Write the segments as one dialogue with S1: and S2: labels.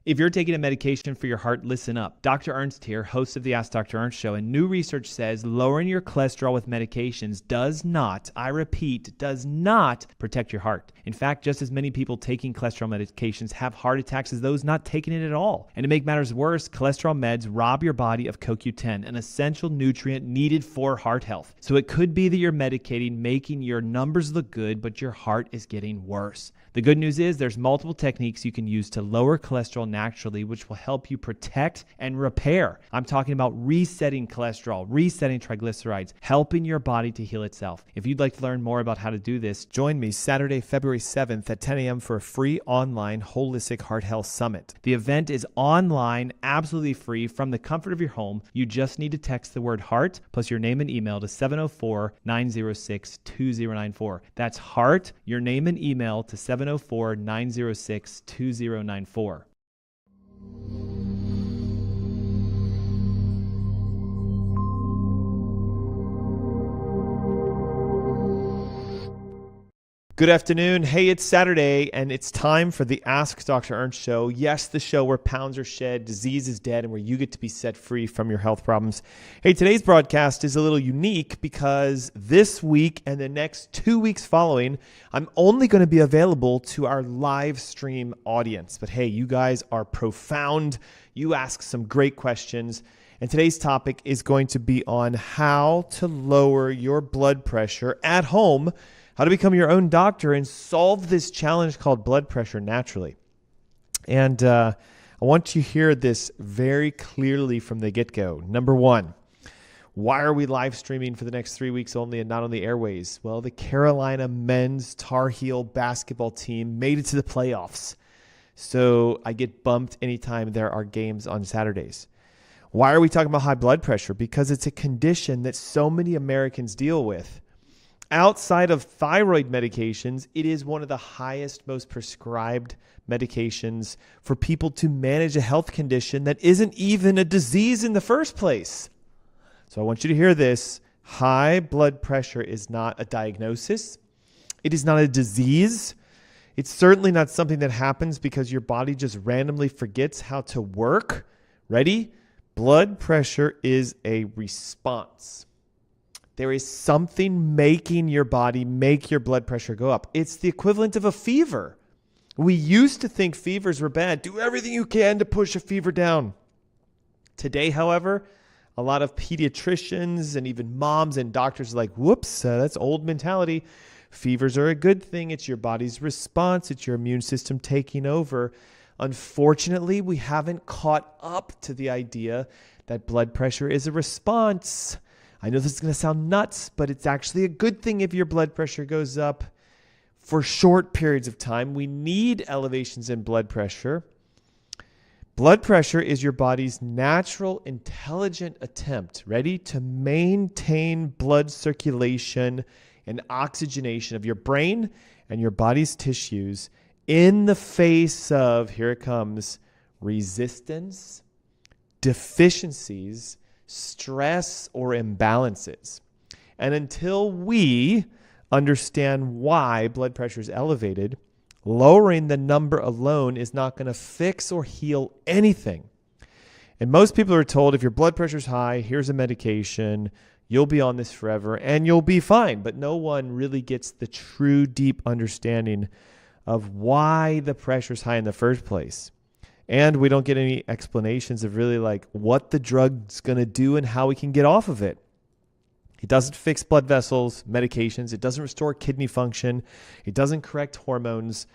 S1: If you're taking a medication for your heart, listen up. Dr. Ernst here, host of the AskDrErnst Show, and new research says lowering your cholesterol with medications does not, I repeat, does not protect your heart. In fact, just as many people taking cholesterol medications have heart attacks as those not taking it at all. And to make matters worse, cholesterol meds rob your body of CoQ10, an essential nutrient needed for heart health. So it could be that you're medicating, making your numbers look good, but your heart is getting worse. The good news is there's multiple techniques you can use to lower cholesterol naturally, which will help you protect and repair. I'm talking about resetting cholesterol, resetting triglycerides, helping your body to heal itself. If you'd like to learn more about how to do this, join me Saturday, February 7th at 10 a.m. for a free online holistic heart health summit. The event is online, absolutely free from the comfort of your home. You just need to text the word HEART plus your name and email to 704-906-2094. That's HEART, your name and email to 704-906-2094. Good afternoon. Hey, it's Saturday, and it's time for the Ask Dr. Ernst Show. Yes, the show where pounds are shed, disease is dead, and where you get to be set free from your health problems. Hey, today's broadcast is a little unique because this week and the next 2 weeks following, I'm only going to be available to our live stream audience. But hey, you guys are profound. You ask some great questions. And today's topic is going to be on how to lower your blood pressure at home, how to become your own doctor and solve this challenge called blood pressure naturally. And I want you to hear this very clearly from the get-go. Number one, why are we live streaming for the next 3 weeks only and not on the airways? Well, the Carolina men's Tar Heel basketball team made it to the playoffs. So I get bumped anytime there are games on Saturdays. Why are we talking about high blood pressure? Because it's a condition that so many Americans deal with. Outside of thyroid medications, it is one of the highest, most prescribed medications for people to manage a health condition that isn't even a disease in the first place. So I want you to hear this. High blood pressure is not a diagnosis. It is not a disease. It's certainly not something that happens because your body just randomly forgets how to work. Ready? Blood pressure is a response. There is something making your body make your blood pressure go up. It's the equivalent of a fever. We used to think fevers were bad. Do everything you can to push a fever down. Today, however, a lot of pediatricians and even moms and doctors are like, whoops, that's old mentality. Fevers are a good thing. It's your body's response. It's your immune system taking over. Unfortunately, we haven't caught up to the idea that blood pressure is a response. I know this is going to sound nuts, but it's actually a good thing if your blood pressure goes up for short periods of time. We need elevations in blood pressure. Blood pressure is your body's natural, intelligent attempt, ready, to maintain blood circulation and oxygenation of your brain and your body's tissues in the face of, here it comes, resistance, deficiencies, stress, or imbalances. And until we understand why blood pressure is elevated, lowering the number alone is not going to fix or heal anything. And most people are told if your blood pressure is high, here's a medication, you'll be on this forever and you'll be fine. But no one really gets the true deep understanding of why the pressure is high in the first place. And we don't get any explanations of really like what the drug's going to do and how we can get off of it. It doesn't fix blood vessels, medications. It doesn't restore kidney function. It doesn't correct hormones.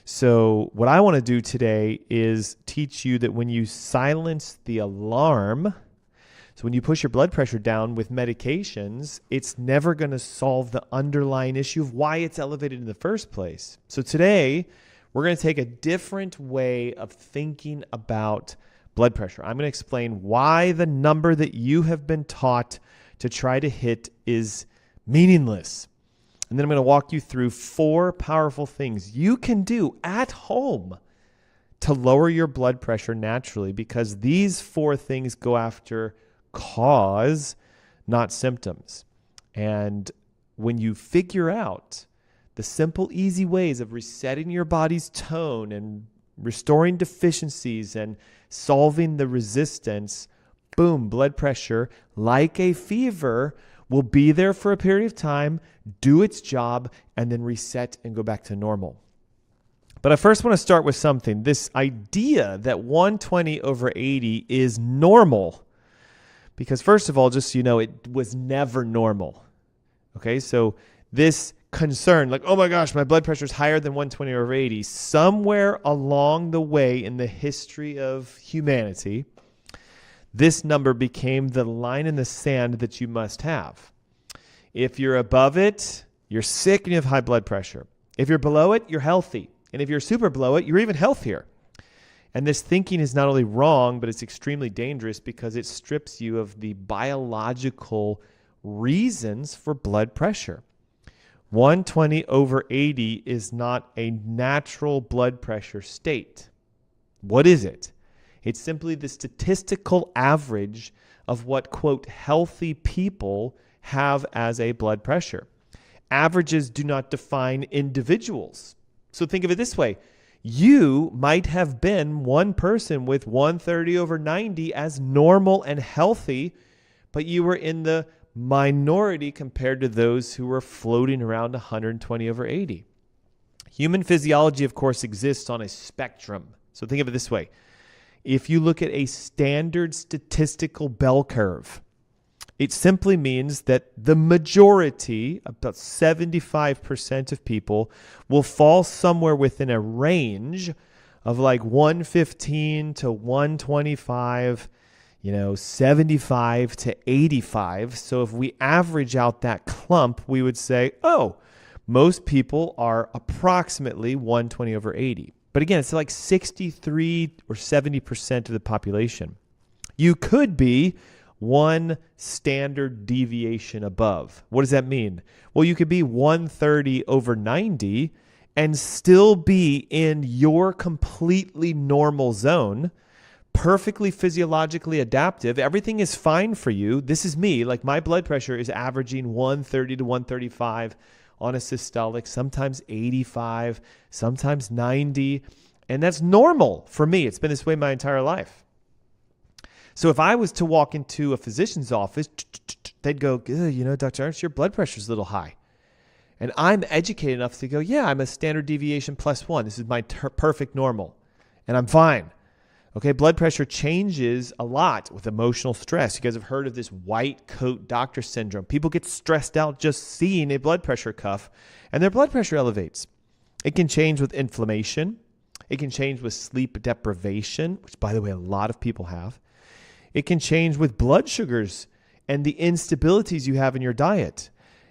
S1: So what I want to do today is teach you that when you silence the alarm, so when you push your blood pressure down with medications, it's never going to solve the underlying issue of why it's elevated in the first place. So today, we're going to take a different way of thinking about blood pressure. I'm going to explain why the number that you have been taught to try to hit is meaningless. And then I'm going to walk you through 4 powerful things you can do at home to lower your blood pressure naturally, because these 4 things go after cause, not symptoms. And when you figure out the simple, easy ways of resetting your body's tone and restoring deficiencies and solving the resistance, boom, blood pressure, like a fever, will be there for a period of time, do its job, and then reset and go back to normal. But I first want to start with something. This idea that 120 over 80 is normal, because first of all, just so you know, it was never normal. Okay, so this concern, like, oh my gosh, my blood pressure is higher than 120 over 80, somewhere along the way in the history of humanity, this number became the line in the sand that you must have. If you're above it, you're sick and you have high blood pressure. If you're below it, you're healthy. And if you're super below it, you're even healthier. And this thinking is not only wrong, but it's extremely dangerous because it strips you of the biological reasons for blood pressure. 120 over 80 is not a natural blood pressure state. What is it? It's simply the statistical average of what, quote, healthy people have as a blood pressure. Averages do not define individuals. So think of it this way. You might have been one person with 130 over 90 as normal and healthy, but you were in the minority compared to those who were floating around 120 over 80. Human physiology, of course, exists on a spectrum. So think of it this way. If you look at a standard statistical bell curve, it simply means that the majority, about 75% of people, will fall somewhere within a range of like 115 to 125, 75 to 85. So if we average out that clump, we would say, oh, most people are approximately 120 over 80. But again, it's like 63 or 70% of the population. You could be one standard deviation above. What does that mean? Well, you could be 130 over 90 and still be in your completely normal zone, perfectly physiologically adaptive. Everything is fine for you. This is me. Like my blood pressure is averaging 130 to 135 on a systolic, sometimes 85, sometimes 90. And that's normal for me. It's been this way my entire life. So if I was to walk into a physician's office, they'd go, Dr. Ernst, your blood pressure is a little high. And I'm educated enough to go, yeah, I'm a standard deviation +1. This is my perfect normal. And I'm fine. Okay, blood pressure changes a lot with emotional stress. You guys have heard of this white coat doctor syndrome. People get stressed out just seeing a blood pressure cuff, and their blood pressure elevates. It can change with inflammation. It can change with sleep deprivation, which, by the way, a lot of people have. It can change with blood sugars and the instabilities you have in your diet.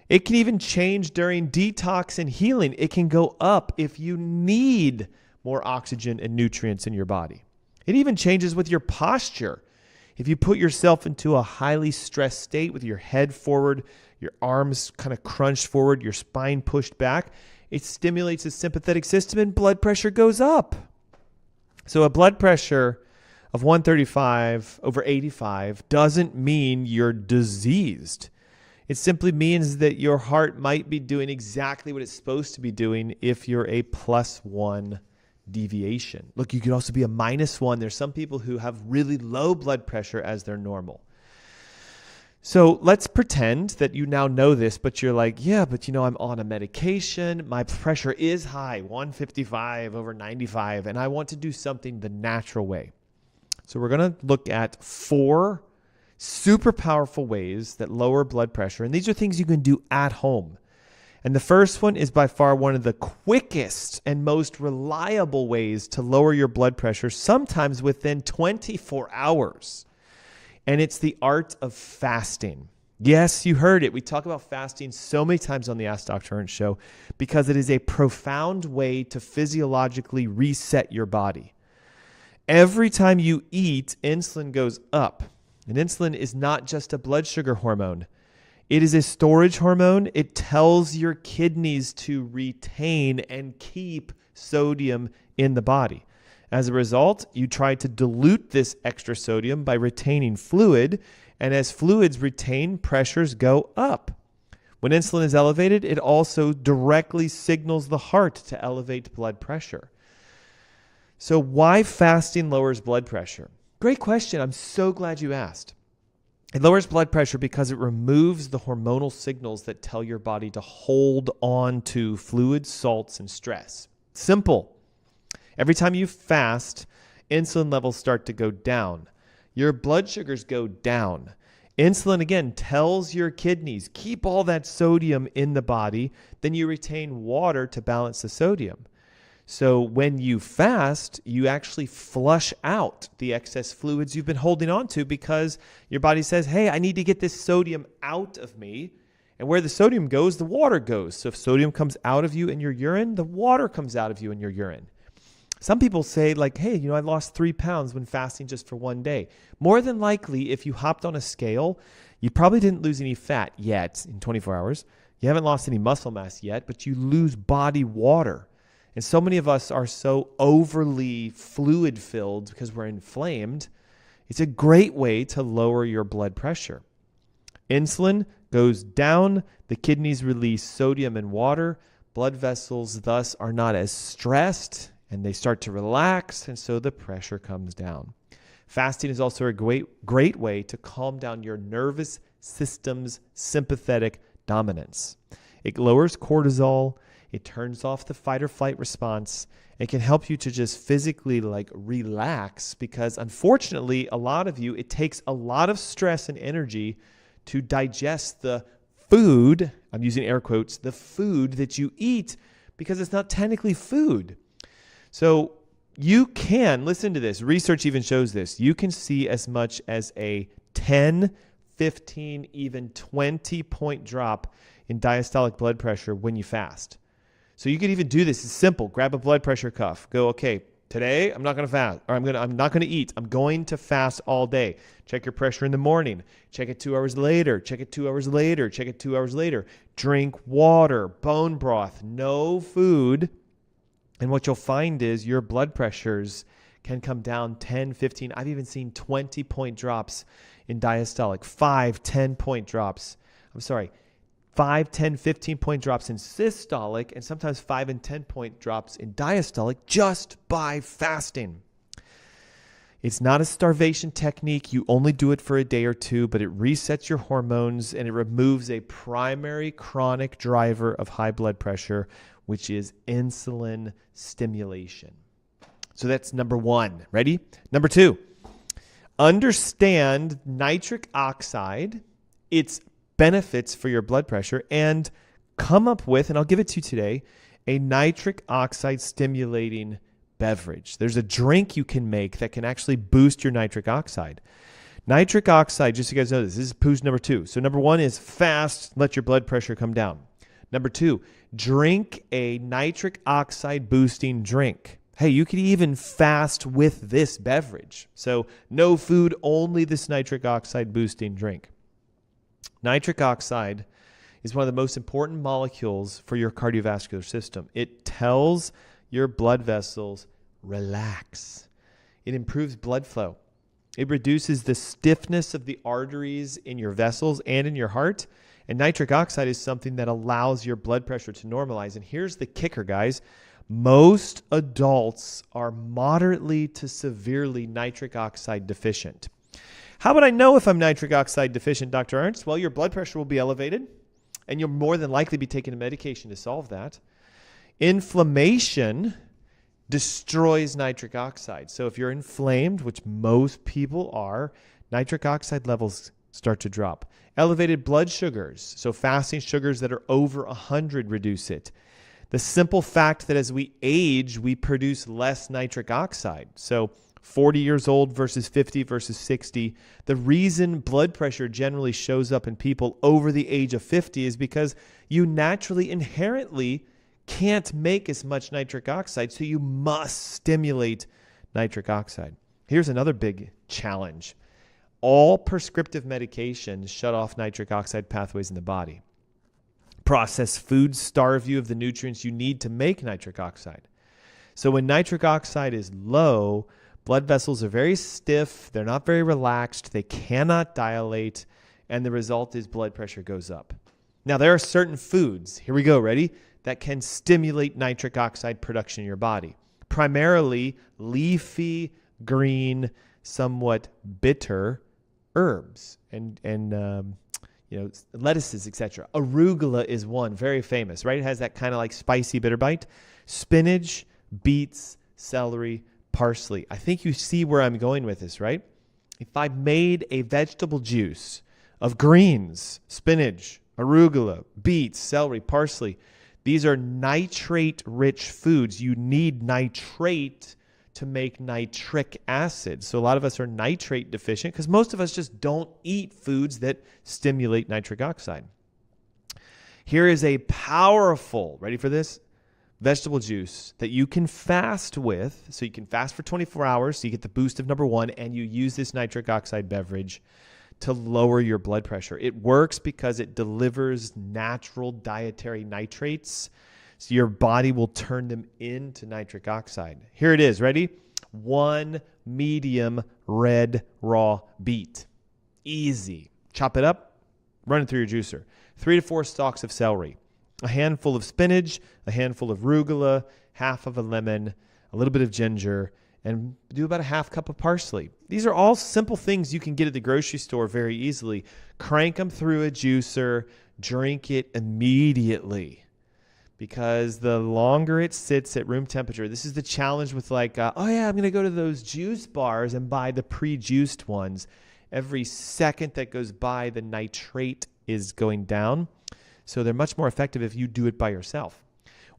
S1: It can even change during detox and healing. It can go up if you need more oxygen and nutrients in your body. It even changes with your posture. If you put yourself into a highly stressed state with your head forward, your arms kind of crunched forward, your spine pushed back, it stimulates the sympathetic system and blood pressure goes up. So a blood pressure of 135 over 85 doesn't mean you're diseased. It simply means that your heart might be doing exactly what it's supposed to be doing if you're a +1 deviation. Look, you could also be a -1. There's some people who have really low blood pressure as their normal. So let's pretend that you now know this, but you're like, yeah, but I'm on a medication. My pressure is high, 155 over 95, and I want to do something the natural way. So we're going to look at 4 super powerful ways that lower blood pressure. And these are things you can do at home. And the first one is by far one of the quickest and most reliable ways to lower your blood pressure, sometimes within 24 hours. And it's the art of fasting. Yes, you heard it. We talk about fasting so many times on the Ask Dr. Ernst Show because it is a profound way to physiologically reset your body. Every time you eat, insulin goes up. And insulin is not just a blood sugar hormone. It is a storage hormone. It tells your kidneys to retain and keep sodium in the body. As a result, you try to dilute this extra sodium by retaining fluid. And as fluids retain, pressures go up. When insulin is elevated, it also directly signals the heart to elevate blood pressure. So why fasting lowers blood pressure? Great question. I'm so glad you asked. It lowers blood pressure because it removes the hormonal signals that tell your body to hold on to fluids, salts, and stress. Simple. Every time you fast, insulin levels start to go down. Your blood sugars go down. Insulin, again, tells your kidneys, keep all that sodium in the body. Then you retain water to balance the sodium. So when you fast, you actually flush out the excess fluids you've been holding on to because your body says, hey, I need to get this sodium out of me. And where the sodium goes, the water goes. So if sodium comes out of you in your urine, the water comes out of you in your urine. Some people say like, hey, I lost 3 pounds when fasting just for one day. More than likely, if you hopped on a scale, you probably didn't lose any fat yet in 24 hours. You haven't lost any muscle mass yet, but you lose body water. And so many of us are so overly fluid filled because we're inflamed. It's a great way to lower your blood pressure. Insulin goes down, the kidneys release sodium and water. Blood vessels thus are not as stressed and they start to relax, and so the pressure comes down. Fasting is also a great way to calm down your nervous system's sympathetic dominance. It lowers cortisol. It turns off the fight or flight response. It can help you to just physically relax because unfortunately, a lot of you, it takes a lot of stress and energy to digest the food, I'm using air quotes, the food that you eat because it's not technically food. So you can, listen to this, research even shows this, you can see as much as a 10, 15, even 20 point drop in diastolic blood pressure when you fast. So you could even do this. It's simple. Grab a blood pressure cuff. Go, okay, today I'm not going to fast, or I'm not going to eat. I'm going to fast all day. Check your pressure in the morning. Check it 2 hours later. Check it 2 hours later. Check it 2 hours later. Drink water, bone broth, no food. And what you'll find is your blood pressures can come down 10, 15. I've even seen 20 point drops in diastolic, 5, 10 point drops. 5, 10, 15 point drops in systolic, and sometimes 5 and 10 point drops in diastolic just by fasting. It's not a starvation technique. You only do it for a day or two, but it resets your hormones and it removes a primary chronic driver of high blood pressure, which is insulin stimulation. So that's number one. Ready? Number two, understand nitric oxide, its benefits for your blood pressure, and come up with, and I'll give it to you today, a nitric oxide stimulating beverage. There's a drink you can make that can actually boost your nitric oxide. Nitric oxide, just so you guys know this is Pooh's number two. So number one is fast, let your blood pressure come down. Number two, drink a nitric oxide boosting drink. Hey, you could even fast with this beverage. So no food, only this nitric oxide boosting drink. Nitric oxide is one of the most important molecules for your cardiovascular system. It tells your blood vessels, relax. It improves blood flow. It reduces the stiffness of the arteries in your vessels and in your heart. And nitric oxide is something that allows your blood pressure to normalize. And here's the kicker, guys. Most adults are moderately to severely nitric oxide deficient. How would I know if I'm nitric oxide deficient, Dr. Ernst? Well, your blood pressure will be elevated, and you'll more than likely be taking a medication to solve that. Inflammation destroys nitric oxide. So if you're inflamed, which most people are, nitric oxide levels start to drop. Elevated blood sugars, so fasting sugars that are over 100 reduce it. The simple fact that as we age, we produce less nitric oxide. So 40 years old versus 50 versus 60. The reason blood pressure generally shows up in people over the age of 50 is because you naturally, inherently can't make as much nitric oxide, so you must stimulate nitric oxide. Here's another big challenge. All prescriptive medications shut off nitric oxide pathways in the body. Processed foods starve you of the nutrients you need to make nitric oxide. So when nitric oxide is low, blood vessels are very stiff, they're not very relaxed, they cannot dilate, and the result is blood pressure goes up. Now, there are certain foods, here we go, ready, that can stimulate nitric oxide production in your body. primarily leafy, green, somewhat bitter herbs and lettuces, etc. Arugula is one, very famous, right? It has that kind of like spicy bitter bite. Spinach, beets, celery, parsley. I think you see where I'm going with this, right? If I made a vegetable juice of greens, spinach, arugula, beets, celery, parsley, these are nitrate-rich foods. You need nitrate to make nitric acid. So a lot of us are nitrate deficient because most of us just don't eat foods that stimulate nitric oxide. Here is a powerful, ready for this, vegetable juice that you can fast with. So you can fast for 24 hours so you get the boost of number one, and you use this nitric oxide beverage to lower your blood pressure. It works because it delivers natural dietary nitrates, so your body will turn them into nitric oxide. Here it is. Ready? 1 medium red raw beet. Easy. Chop it up, run it through your juicer. 3 to 4 stalks of celery, a handful of spinach, a handful of arugula, half of a lemon, a little bit of ginger, and do about a half cup of parsley. These are all simple things you can get at the grocery store very easily. Crank them through a juicer, drink it immediately. Because the longer it sits at room temperature, this is the challenge with I'm going to go to those juice bars and buy the pre-juiced ones. Every second that goes by, the nitrate is going down. So they're much more effective if you do it by yourself.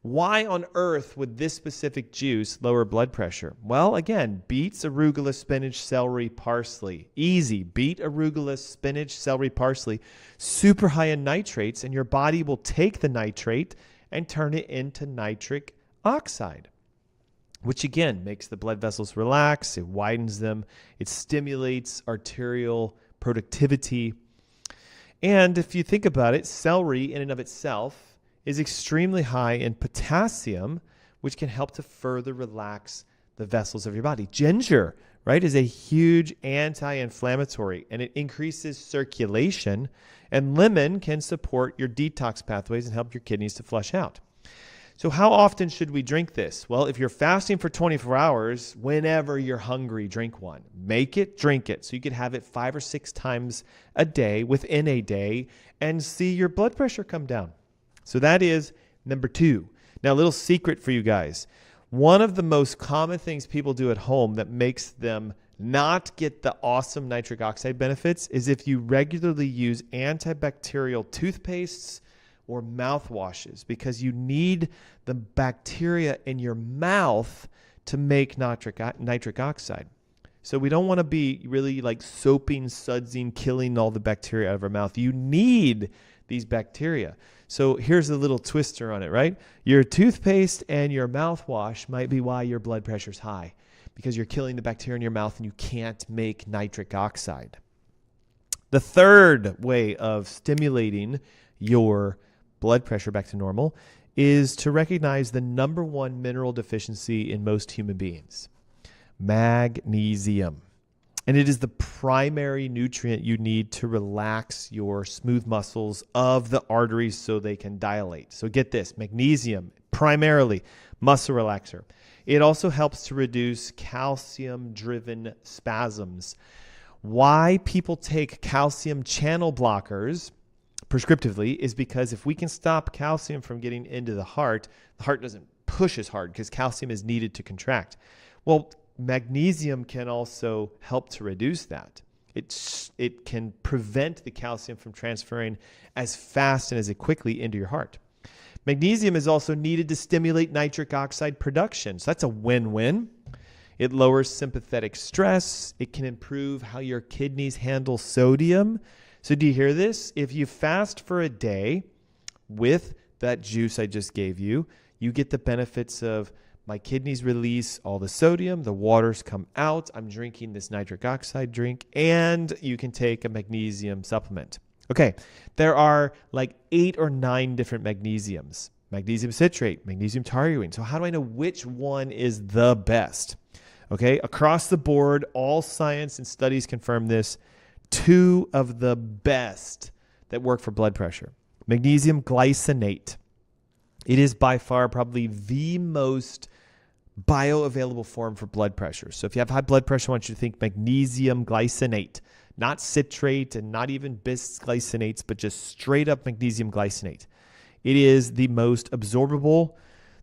S1: Why on earth would this specific juice lower blood pressure? Well, again, beets, arugula, spinach, celery, parsley. Easy. Beet, arugula, spinach, celery, parsley. Super high in nitrates, and your body will take the nitrate and turn it into nitric oxide, which again makes the blood vessels relax. It widens them. It stimulates arterial productivity. And if you think about it, celery in and of itself is extremely high in potassium, which can help to further relax the vessels of your body. Ginger, right, is a huge anti-inflammatory, and it increases circulation. And lemon can support your detox pathways and help your kidneys to flush out. So how often should we drink this? Well, if you're fasting for 24 hours, whenever you're hungry, drink one. Make it, drink it. So you could have it 5 or 6 times a day within a day and see your blood pressure come down. So that is number 2. Now, a little secret for you guys. One of the most common things people do at home that makes them not get the awesome nitric oxide benefits is if you regularly use antibacterial toothpastes or mouthwashes, because you need the bacteria in your mouth to make nitric oxide. So we don't want to be really like soaping, sudsing, killing all the bacteria out of our mouth. You need these bacteria. So here's a little twister on it, right? Your toothpaste and your mouthwash might be why your blood pressure's high, because you're killing the bacteria in your mouth and you can't make nitric oxide. The third way of stimulating your blood pressure back to normal is to recognize the number one mineral deficiency in most human beings, magnesium. And it is the primary nutrient you need to relax your smooth muscles of the arteries so they can dilate. So get this, magnesium, primarily muscle relaxer. It also helps to reduce calcium-driven spasms. Why people take calcium channel blockers prescriptively is because if we can stop calcium from getting into the heart doesn't push as hard because calcium is needed to contract. Well, magnesium can also help to reduce that. It can prevent the calcium from transferring as fast and as quickly into your heart. Magnesium is also needed to stimulate nitric oxide production. So that's a win-win. It lowers sympathetic stress. It can improve how your kidneys handle sodium. So do you hear this? If you fast for a day with that juice I just gave you, you get the benefits of my kidneys release all the sodium, the waters come out, I'm drinking this nitric oxide drink, and you can take a magnesium supplement. Okay, there are like 8 or 9 different magnesiums. Magnesium citrate, magnesium toluene. So how do I know which one is the best? Okay, across the board, all science and studies confirm this. 2 of the best that work for blood pressure. Magnesium glycinate. It is by far probably the most bioavailable form for blood pressure. So if you have high blood pressure, I want you to think magnesium glycinate, not citrate and not even bisglycinates, but just straight up magnesium glycinate. It is the most absorbable,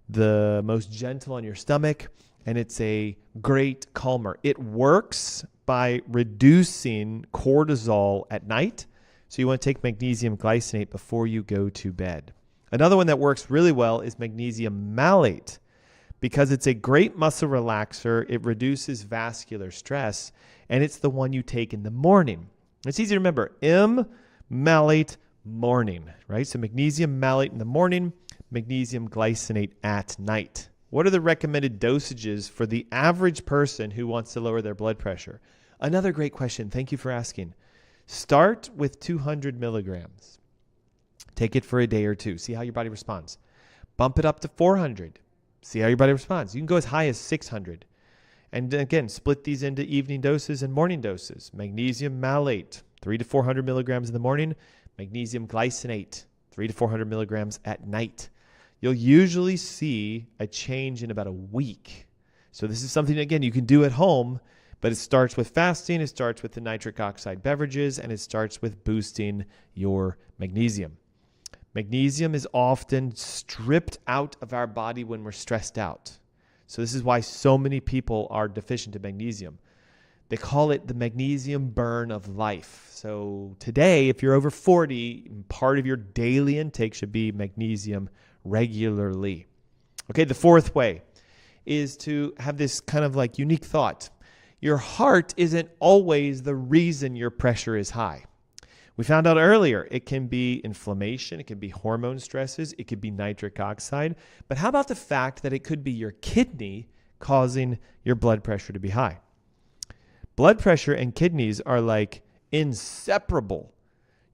S1: the most gentle on your stomach, and it's a great calmer. It works by reducing cortisol at night. So you want to take magnesium glycinate before you go to bed. Another one that works really well is magnesium malate. Because it's a great muscle relaxer, it reduces vascular stress, and it's the one you take in the morning. It's easy to remember, malate morning, right? So magnesium malate in the morning, magnesium glycinate at night. What are the recommended dosages for the average person who wants to lower their blood pressure? Another great question. Thank you for asking. Start with 200 milligrams. Take it for a day or two. See how your body responds. Bump it up to 400. See how your body responds. You can go as high as 600. And again, split these into evening doses and morning doses. Magnesium malate, 300 to 400 milligrams in the morning. Magnesium glycinate, 300 to 400 milligrams at night. You'll usually see a change in about a week. So this is something, again, you can do at home, but it starts with fasting, it starts with the nitric oxide beverages, and it starts with boosting your magnesium. Magnesium is often stripped out of our body when we're stressed out. So this is why so many people are deficient in magnesium. They call it the magnesium burn of life. So today, if you're over 40, part of your daily intake should be magnesium regularly. Okay, the fourth way is to have this kind of like unique thought. Your heart isn't always the reason your pressure is high. We found out earlier, it can be inflammation, it can be hormone stresses, it could be nitric oxide. But how about the fact that it could be your kidney causing your blood pressure to be high? Blood pressure and kidneys are like inseparable.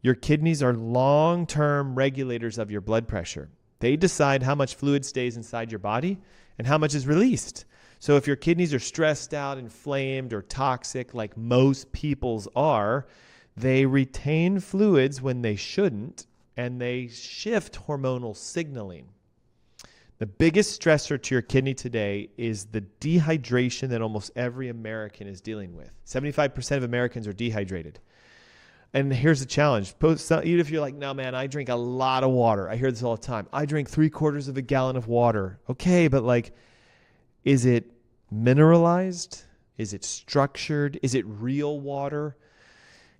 S1: Your kidneys are long-term regulators of your blood pressure. They decide how much fluid stays inside your body and how much is released. So if your kidneys are stressed out, inflamed, or toxic, like most people's are, they retain fluids when they shouldn't, and they shift hormonal signaling. The biggest stressor to your kidney today is the dehydration that almost every American is dealing with. 75% of Americans are dehydrated. And here's the challenge. Even if you're like, no, man, I drink a lot of water. I hear this all the time. I drink 3/4 of a gallon of water. Okay, but like, is it mineralized? Is it structured? Is it real water?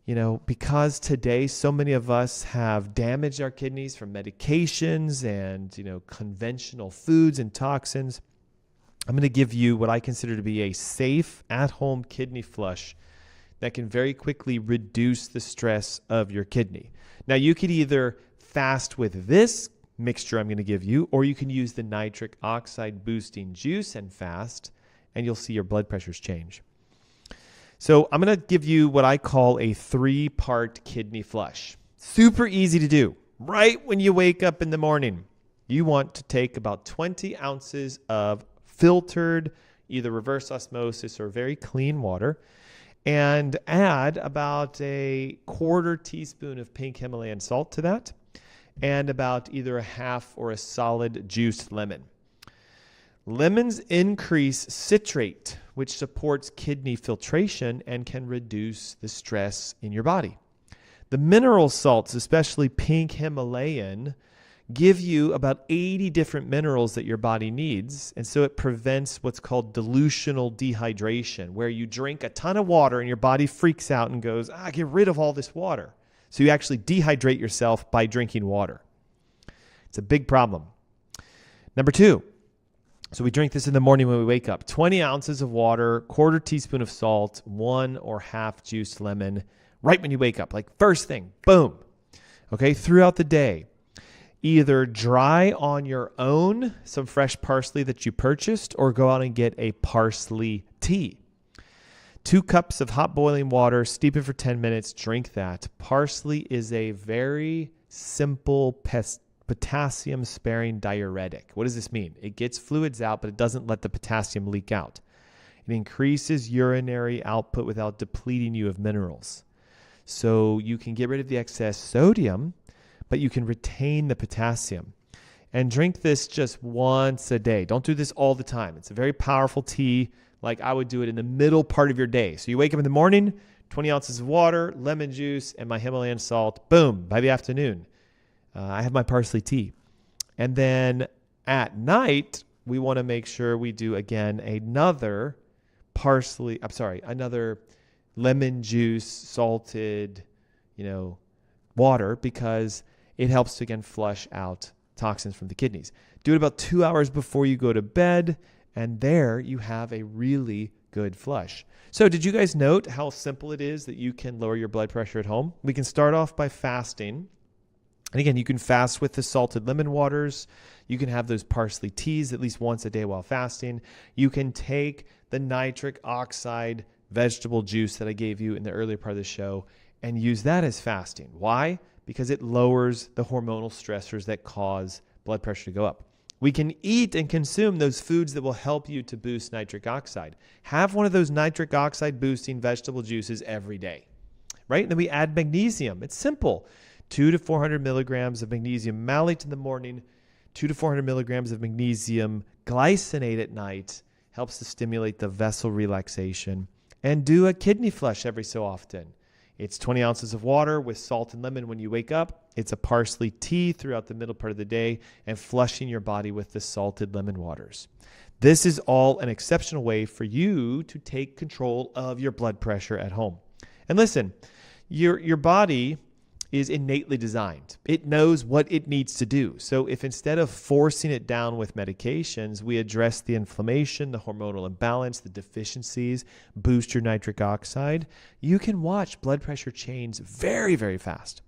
S1: You know, because today so many of us have damaged our kidneys from medications and, conventional foods and toxins. I'm going to give you what I consider to be a safe at-home kidney flush that can very quickly reduce the stress of your kidney. Now, you could either fast with this mixture I'm going to give you, or you can use the nitric oxide boosting juice and fast, and you'll see your blood pressures change. So I'm going to give you what I call a 3-part kidney flush. Super easy to do. Right when you wake up in the morning, you want to take about 20 ounces of filtered, either reverse osmosis or very clean water, and add about a 1/4 teaspoon of pink Himalayan salt to that, and about either a half or a solid juiced lemon. Lemons increase citrate, which supports kidney filtration and can reduce the stress in your body. The mineral salts, especially pink Himalayan, give you about 80 different minerals that your body needs. And so it prevents what's called dilutional dehydration, where you drink a ton of water and your body freaks out and goes, get rid of all this water. So you actually dehydrate yourself by drinking water. It's a big problem. Number 2. So we drink this in the morning when we wake up. 20 ounces of water, 1/4 teaspoon of salt, 1 or half juiced lemon, right when you wake up, like first thing, boom. Okay, throughout the day, either dry on your own some fresh parsley that you purchased, or go out and get a parsley tea. 2 cups of hot boiling water, steep it for 10 minutes, drink that. Parsley is a very simple potassium-sparing diuretic. What does this mean? It gets fluids out, but it doesn't let the potassium leak out. It increases urinary output without depleting you of minerals. So you can get rid of the excess sodium, but you can retain the potassium. and drink this just once a day. Don't do this all the time. It's a very powerful tea. Like I would do it in the middle part of your day. So you wake up in the morning, 20 ounces of water, lemon juice, and my Himalayan salt. Boom, by the afternoon, I have my parsley tea. And then at night, we want to make sure we do, again, another lemon juice, salted, water, because it helps to, again, flush out toxins from the kidneys. Do it about 2 hours before you go to bed, and there you have a really good flush. So did you guys note how simple it is that you can lower your blood pressure at home? We can start off by fasting. And again, you can fast with the salted lemon waters. You can have those parsley teas at least once a day while fasting. You can take the nitric oxide vegetable juice that I gave you in the earlier part of the show and use that as fasting. Why? Because it lowers the hormonal stressors that cause blood pressure to go up. We can eat and consume those foods that will help you to boost nitric oxide. Have one of those nitric oxide boosting vegetable juices every day, right? And then we add magnesium. It's simple. 200 to 400 milligrams of magnesium malate in the morning, 200 to 400 milligrams of magnesium glycinate at night, helps to stimulate the vessel relaxation, and do a kidney flush every so often. It's 20 ounces of water with salt and lemon when you wake up. It's a parsley tea throughout the middle part of the day and flushing your body with the salted lemon waters. This is all an exceptional way for you to take control of your blood pressure at home. And listen, your body is innately designed. It knows what it needs to do. So if instead of forcing it down with medications, we address the inflammation, the hormonal imbalance, the deficiencies, boost your nitric oxide, you can watch blood pressure change very, very fast.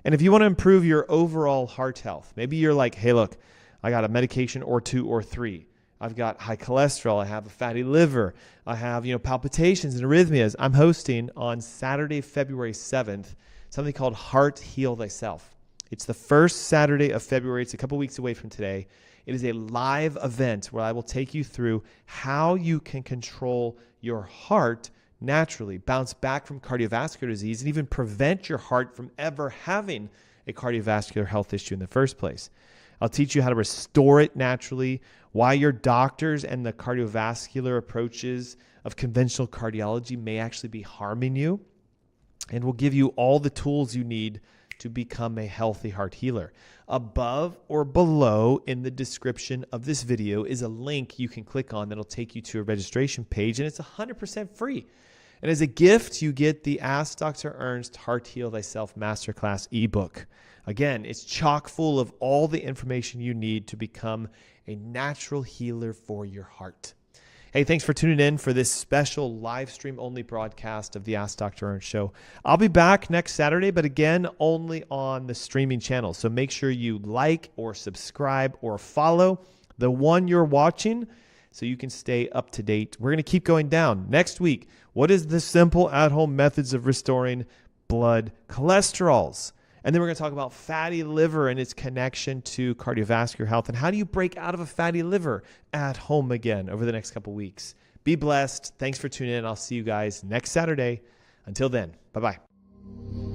S1: And if you want to improve your overall heart health, maybe you're like, hey, look, I got a medication or 2 or 3. I've got high cholesterol. I have a fatty liver. I have, palpitations and arrhythmias. I'm hosting on Saturday, February 7th, something called Heart Heal Thyself. It's the first Saturday of February. It's a couple weeks away from today. It is a live event where I will take you through how you can control your heart naturally, bounce back from cardiovascular disease, and even prevent your heart from ever having a cardiovascular health issue in the first place. I'll teach you how to restore it naturally, why your doctors and the cardiovascular approaches of conventional cardiology may actually be harming you, and we'll give you all the tools you need to become a healthy heart healer. Above or below in the description of this video is a link you can click on that'll take you to a registration page, and it's 100% free. And as a gift, you get the Ask Dr. Ernst Heart Heal Thyself Masterclass ebook. Again, it's chock full of all the information you need to become a natural healer for your heart. Hey, thanks for tuning in for this special live stream only broadcast of the Ask Dr. Ernst Show. I'll be back next Saturday, but again, only on the streaming channel. So make sure you like or subscribe or follow the one you're watching so you can stay up to date. We're going to keep going down. Next week, what is the simple at-home methods of restoring blood cholesterols? And then we're going to talk about fatty liver and its connection to cardiovascular health. And how do you break out of a fatty liver at home again over the next couple weeks? Be blessed. Thanks for tuning in. I'll see you guys next Saturday. Until then, bye-bye.